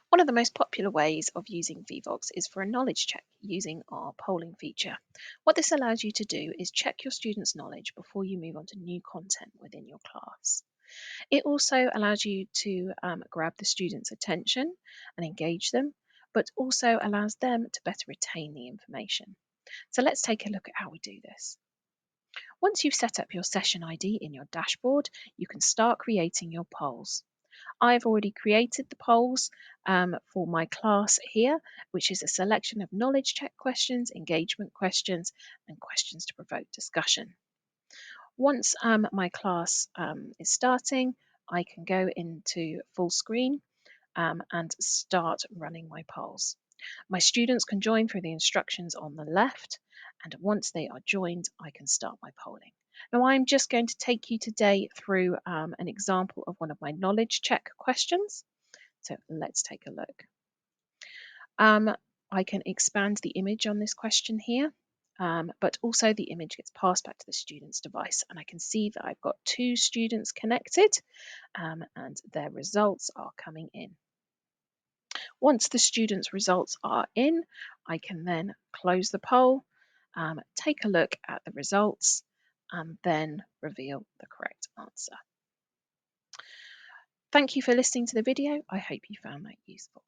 One of the most popular ways of using Vevox is for a knowledge check using our polling feature. What this allows you to do is check your students' knowledge before you move on to new content within your class. It also allows you to grab the students' attention and engage them, but also allows them to better retain the information. So let's take a look at how we do this. Once you've set up your session ID in your dashboard, you can start creating your polls. I've already created the polls for my class here, which is a selection of knowledge check questions, engagement questions, and questions to provoke discussion. Once my class is starting, I can go into full screen and start running my polls. My students can join through the instructions on the left, and once they are joined, I can start my polling. Now, I'm just going to take you today through an example of one of my knowledge check questions. So let's take a look. I can expand the image on this question here, but also the image gets passed back to the student's device, and I can see that I've got 2 students connected and their results are coming in. Once the students' results are in, I can then close the poll, take a look at the results, and then reveal the correct answer. Thank you for listening to the video. I hope you found that useful.